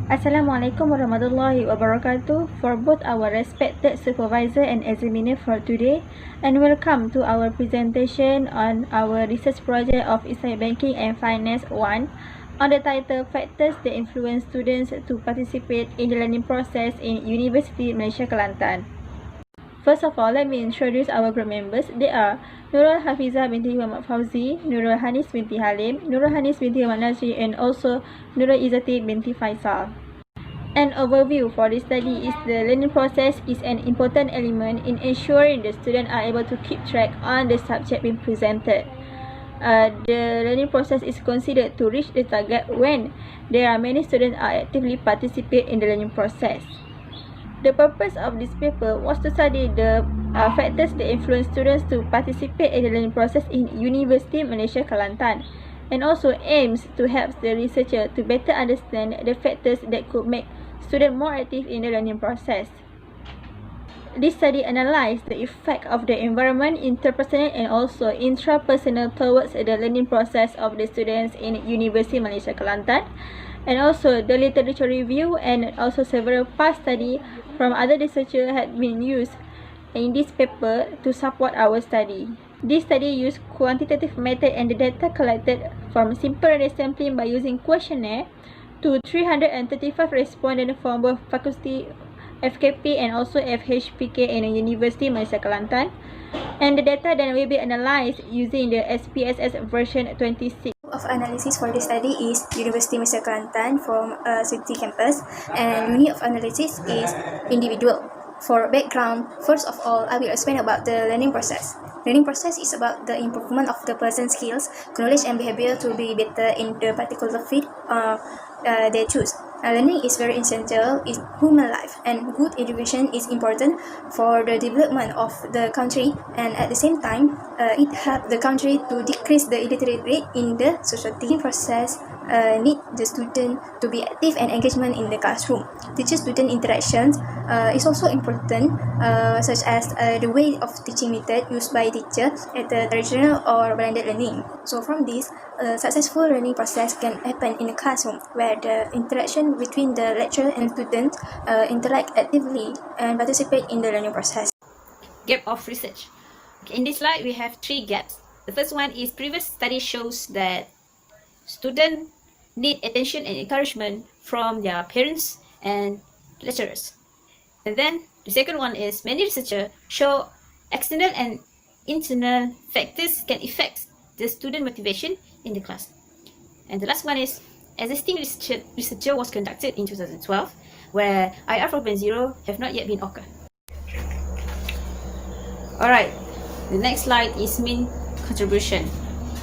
Assalamualaikum warahmatullahi wabarakatuh for both our respected supervisor and examiner for today, and welcome to our presentation on our research project of Islamic Banking and Finance 1 on the title Factors that Influence Students to Participate in the Learning Process in University Malaysia Kelantan. First of all, let me introduce our group members. They are Nurul Hafizah binti Muhammad Fauzi, Nurul Hanis binti Halim, Nurul Hanis binti Muhammad Nazri, and also Nurul Izzati binti Faisal. An overview for this study is the learning process is an important element in ensuring the students are able to keep track on the subject being presented. The learning process is considered to reach the target when there are many students are actively participate in the learning process. The purpose of this paper was to study the factors that influence students to participate in the learning process in University Malaysia Kelantan, and also aims to help the researcher to better understand the factors that could make students more active in the learning process. This study analysed the effect of the environment, interpersonal and also intrapersonal towards the learning process of the students in University Malaysia Kelantan, and also the literature review and also several past study from other researchers had been used in this paper to support our study. This study used quantitative method and the data collected from simple random sampling by using questionnaire to 335 respondents from both faculty FKP and also FHPK in the University Malaysia Kelantan, and the data then will be analysed using the SPSS version 26. Of analysis for this study is University Malaysia Kelantan from City Campus, and unit of analysis is individual. For background, first of all, I will explain about the learning process. Learning process is about the improvement of the person's skills, knowledge and behavior to be better in the particular field they choose. Learning is very essential in human life, and good education is important for the development of the country, and at the same time, it helps the country to decrease the illiterate rate in the society. The process need the student to be active and engagement in the classroom. Teacher-student interactions is also important, such as the way of teaching method used by teacher at the traditional or blended learning. So from this, successful learning process can happen in a classroom where the interaction between the lecturer and student interact actively and participate in the learning process. Gap of research. Okay, in this slide, we have 3 gaps. The first one is previous study shows that students need attention and encouragement from their parents and lecturers. And then the second one is many researchers show external and internal factors can affect the student motivation in the class. And the last one is existing research was conducted in 2012 where AKHIR 4.0 have not yet been occurred. Alright, the next slide is mean contribution.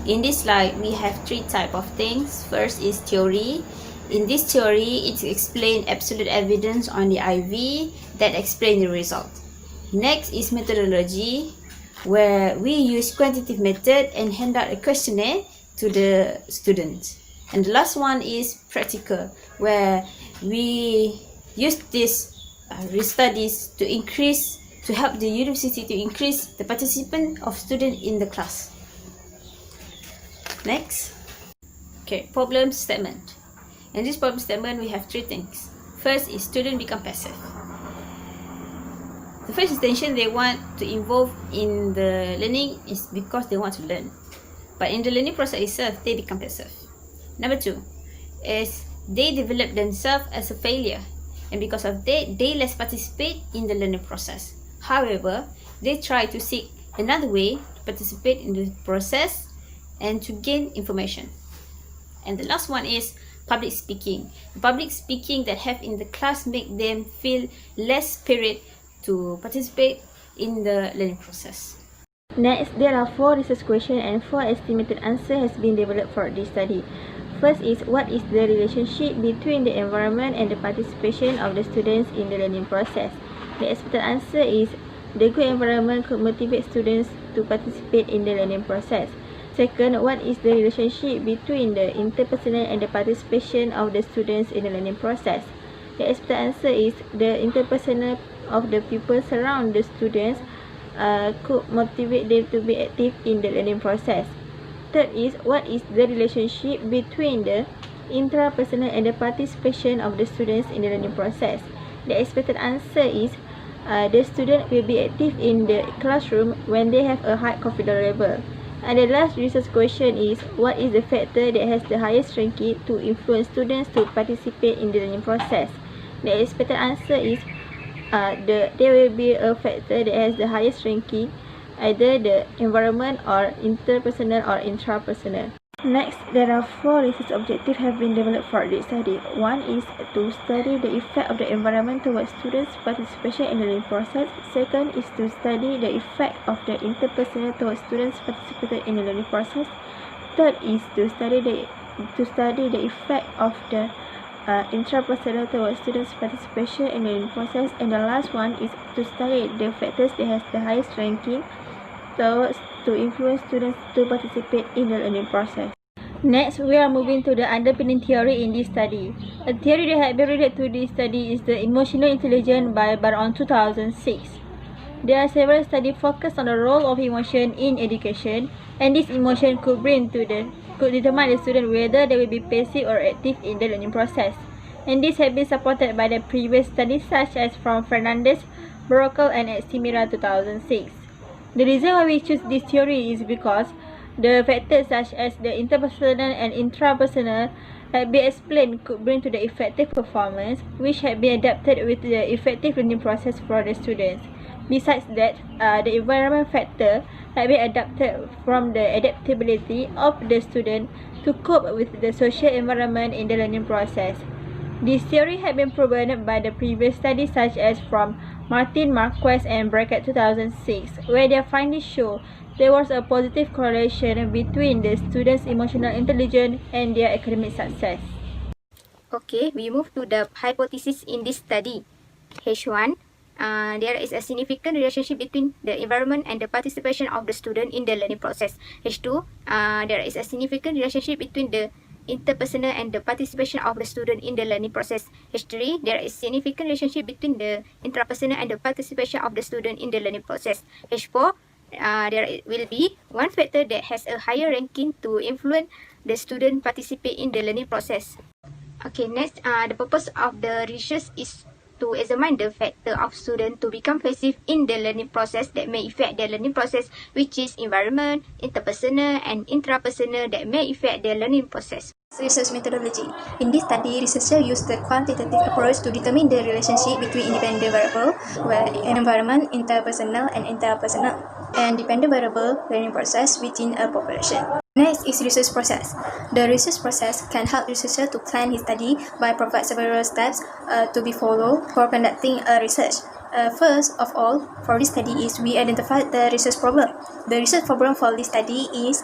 In this slide, we have 3 types of things. First is theory. In this theory, it explains absolute evidence on the IV that explain the result. Next is methodology, where we use quantitative method and hand out a questionnaire to the students. And the last one is practical, where we use these studies to help the university to increase the participant of students in the class. Next, okay, problem statement. In this problem statement, we have 3 things. First is student become passive. The first intention they want to involve in the learning is because they want to learn. But in the learning process itself, they become passive. Number 2 is they develop themselves as a failure, and because of that, they less participate in the learning process. However, they try to seek another way to participate in the process and to gain information. And the last one is public speaking. The public speaking that have in the class make them feel less spirit to participate in the learning process. Next, there are 4 research questions and 4 estimated answers has been developed for this study. First is, what is the relationship between the environment and the participation of the students in the learning process? The expected answer is, the good environment could motivate students to participate in the learning process. Second, what is the relationship between the interpersonal and the participation of the students in the learning process? The expected answer is, the interpersonal of the people surround the students could motivate them to be active in the learning process. Third is, what is the relationship between the intrapersonal and the participation of the students in the learning process. The expected answer is the student will be active in the classroom when they have a high confidence level. And the last research question is, what is the factor that has the highest ranking to influence students to participate in the learning process? The expected answer is there will be a factor that has the highest ranking, either the environment or interpersonal or intrapersonal. Next, there are 4 research objectives have been developed for this study. One is to study the effect of the environment towards students' participation in the learning process. Second is to study the effect of the interpersonal towards students participating in the learning process. Third is to study the effect of the intrapersonal towards students' participation in the learning process. And the last one is to study the factors that has the highest ranking to influence students to participate in the learning process. Next, we are moving to the underpinning theory in this study. A theory that had been related to this study is the emotional intelligence by around 2006. There are several studies focused on the role of emotion in education, and this emotion could determine the student whether they will be passive or active in the learning process. And this has been supported by the previous studies such as from Fernandez, Brocal, and Estimira 2006. The reason why we choose this theory is because the factors such as the interpersonal and intrapersonal have been explained could bring to the effective performance, which had been adapted with the effective learning process for the students. Besides that, the environment factor had been adapted from the adaptability of the student to cope with the social environment in the learning process. This theory had been proven by the previous studies such as from Martin, Marquez, and Brackett 2006, where their findings show there was a positive correlation between the students' emotional intelligence and their academic success. Okay, we move to the hypothesis in this study. H1, there is a significant relationship between the environment and the participation of the student in the learning process. H2, there is a significant relationship between the interpersonal and the participation of the student in the learning process. H3, there is significant relationship between the intrapersonal and the participation of the student in the learning process. H4, there will be one factor that has a higher ranking to influence the student participate in the learning process. Okay, next, the purpose of the research is to examine the factor of student to become passive in the learning process that may affect their learning process, which is environment, interpersonal, and intrapersonal that may affect their learning process. Research methodology. In this study, researchers used the quantitative approach to determine the relationship between independent variable, where environment, interpersonal, and intrapersonal, and dependent variable learning process within a population. Next is research process. The research process can help researcher to plan his study by provide several steps to be followed for conducting a research. First of all, for this study is we identified the research problem. The research problem for this study is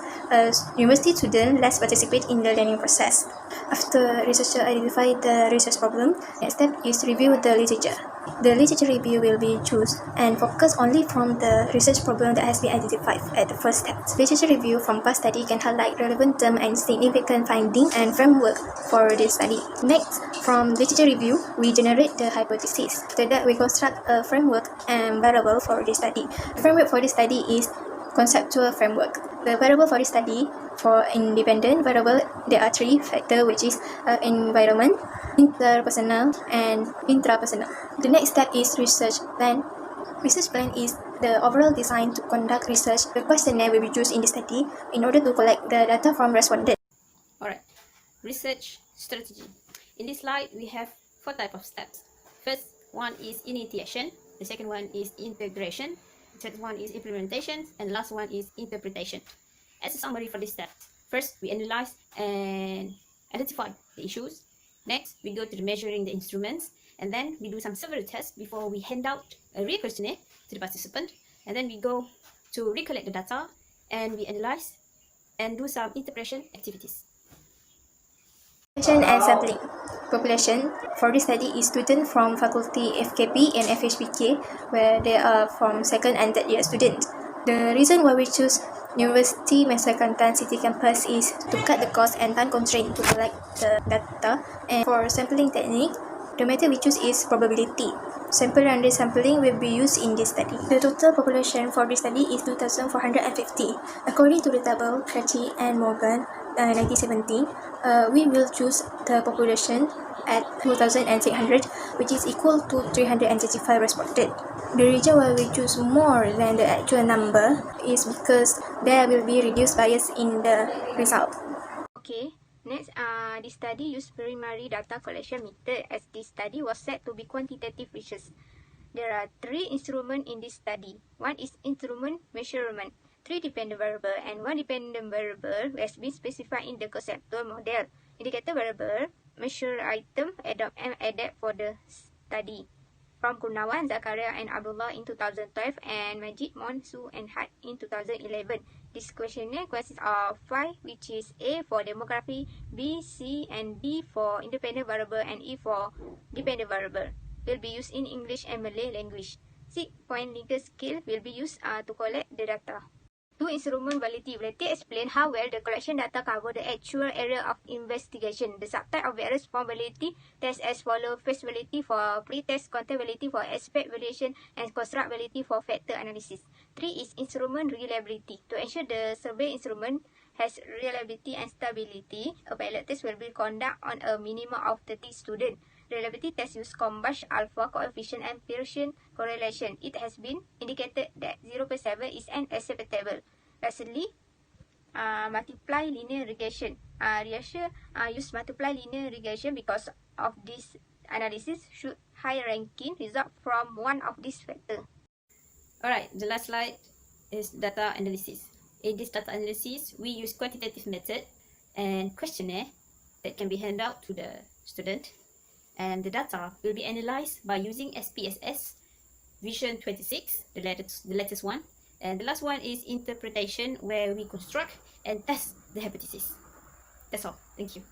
university students less participate in the learning process. After researcher identify the research problem, next step is review the literature. The literature review will be choose and focus only from the research problem that has been identified at the first step. Literature review from past study can highlight relevant term and significant finding and framework for this study. Next, from literature review, we generate the hypothesis. After that, we construct a framework and variable for this study. The framework for this study is conceptual framework. The variable for this study, for independent variable, there are 3 factors, which is environment, interpersonal, and intrapersonal. The next step is research plan. Research plan is the overall design to conduct research. The questionnaire will be used in the study in order to collect the data from respondents. Alright, research strategy. In this slide, we have 4 types of steps. First one is initiation, the second one is integration, the third one is implementation, and last one is interpretation. As a summary for this step, first we analyze and identify the issues. Next, we go to the measuring the instruments, and then we do some several tests before we hand out a real questionnaire to the participant, and then we go to recollect the data, and we analyze and do some interpretation activities. Population and sampling. Population for this study is students from faculty FKP and FHPK, where they are from second and third year students. The reason why we choose University Masa Kelantan City Campus is to cut the cost and time constraint to collect the data. And for sampling technique, The method we choose is probability. Sample random sampling will be used in this study. The total population for this study is 2,450. According to the table Crutchy and Morgan 1970, we will choose the population at 2,600, which is equal to 335 responded. The reason why we choose more than the actual number is because there will be reduced bias in the result. Okay, next, this study used primary data collection method, as this study was said to be quantitative research. There are 3 instruments in this study. One is instrument measurement, 3 dependent variable, and 1 dependent variable has been specified in the conceptual model. Indicator variable measure item, adopt and adapt for the study. From Kurnawan, Zakaria and Abdullah in 2012 and Majid, Monsu and Had in 2011. This questionnaire consists of 5, which is A for demography, B, C and D for independent variable and E for dependent variable. Will be used in English and Malay language. 6-point Likert scale will be used to collect the data. 2 instrument validity. Validity explain how well the collection data cover the actual area of investigation. The subtype of various form validity test as follow: face validity for pre-test, content validity for aspect variation, and construct validity for factor analysis. 3 is instrument reliability. To ensure the survey instrument has reliability and stability, a pilot test will be conducted on a minimum of 30 students. Reliability test use combustion alpha coefficient and Pearson correlation. It has been indicated that 0.7 is unacceptable. Lastly, multiply linear regression. Use multiply linear regression because of this analysis should high ranking result from one of these factors. Alright, the last slide is data analysis. In this data analysis, we use quantitative method and questionnaire that can be handed out to the student. And the data will be analyzed by using SPSS Vision 26, the latest one. And the last one is interpretation, where we construct and test the hypothesis. That's all. Thank you.